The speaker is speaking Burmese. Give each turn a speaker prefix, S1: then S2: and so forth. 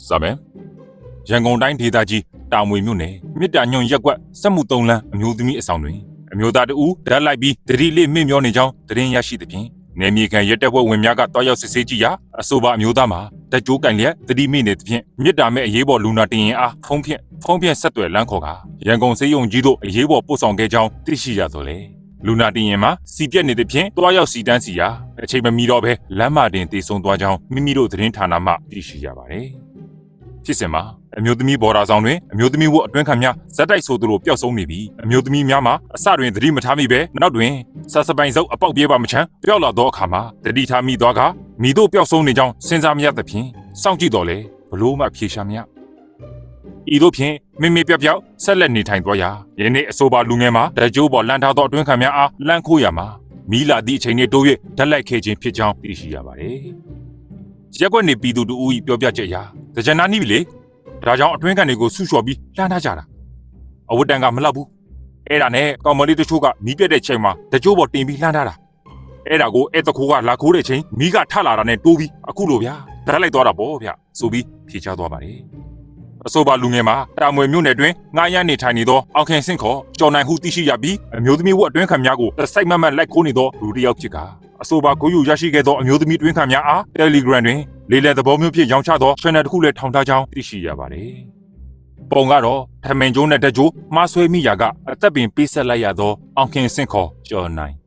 S1: စမယ်ရန်ကုန်တိုင်းဒေသကြီးတာမွေမြို့နယ်မြစ်တာညွန့်ရက်ကွက်စက်မှု3လမ်းအမျိုးသမီးအဆောင်တွင်အမျိုးသားတဦးဓာတ်လိုက်ပြီးတတိလေးမင့်မျောနေကြောင်းသတင်းရရှိသဖြင့်နယ်မြေခံရဲတပ်ဖွဲ့ဝင်များကတွားရောက်စစ်ဆေးကြည့်ရာအဆိုပါအမျိုးသားမှာတက်ကြိုးကင်လျက်တတိမိနေသဖြင့်မြစ်တာမဲ့အရေးပေါ်လူနာတင်ရင်အားဖုံးဖြင့်ဆက်သွယ်လမ်းခေါ်ကရန်ကုန်စေယုံကြီးတို့အရေးပေါ်ပို့ဆောင်ခဲ့ကြောင်းသိရှိရသောလေလူနာတင်ရင်မှာစီပြက်နေသဖြင့်တွားရောက်စီတန်းစီရာအချိန်မမီတော့ဘဲလမ်းမတင်တည်ဆုံသွားကြောင်းမိမိတို့သတင်းဌာနမှသိရှိရပါတယ်ဖြစ်စဉ်မှာအမျိုးသမီးဘော်ဒါဆောင်တွင်အမျိုးသမီးဝတ်အတွင်းခံများဇက်တိုက်ဆိုသူတို့ပျောက်ဆုံးနေပြီးအမျိုးသမီးများမှာအစတွင်သတိမထားမိပဲနောက်တွင်ဆာစပိုင်စုပ်အပေါက်ပြေးပါမချမ်းပျောက်လာသောအခါမှာသတိထားမိသွားကမိတို့ပျောက်ဆုံးနေကြောင်းစဉ်းစားမရသဖြင့်စောင့်ကြည့်တော်လဲဘလို့မှဖြေရှာမရဤသို့ဖြင့်မိမိပျောက်ဆက်လက်နေထိုင်သွားရာယနေ့အဆိုပါလူငယ်မှာတကြိုးပေါ်လန်ထားသောအတွင်းခံများအားလန့်ခိုးရမှာမိလာသည့်အချိန်နှင့်တိုး၍ဓာတ်လိုက်ခဲ့ခြင်းဖြစ်ကြောင်းသိရှိရပါတယ်ရက်ွက်နေပြည်သူတို့၏ပြောပြချက်အရတကြနာနီးပြီလေဒါကြောင့်အတွင်းခံတွေကိုဆူလျှော်ပြီးလှမ်းထားကြတာအဝတ်တန်ကမလောက်ဘူးအဲ့ဒါနဲ့ကောင်မလေးတချို့ကမီးပြတ်တဲ့ချိန်မှာတကြိုးပေါ်တင်ပြီးလှမ်းထားတာအဲ့ဒါကိုအဲ့တခိုးကလာခိုးတဲ့ချိန်မီးကထလာတာနဲ့တိုးပြီးအခုလိုဗျာဓာတ်လိုက်သွားတာပေါ့ဗျဆိုပြီးဖြေချသွားပါတယ်အဆိုပါလူငယ်မှာတာမွေမြို့နယ်တွင်ငှားရမ်းနေထိုင်နေသောအောင်ခင်စင့်ခေါ်ကျော်နိုင်ဟုသိရှိရပြီးအမျိုးသမီးဝတ်အတွင်းခံများကိုစိုက်မတ်လိုက်ခိုးနေသောလူတစ်ယောက်ဖြစ်ကအဆိုပါကိုယူရရှိခဲ့သောအမျိုးသမီးအတွင်းခံများအား Telegram တွင်လေလံသဘောမျိုးဖြင့်ရောင်းချသော channel တစ်ခုလည်းထောင်ထားကြောင်းသိရှိရပါတယ်။ပုံကတော့ထမင်ကျိုးနဲ့တက်ကျိုးမှားဆွဲမိရာကအသက်ပင်ပေးဆက်လိုက်ရသောအောင်ခင်စင့်ခေါ်ကျော်နိုင်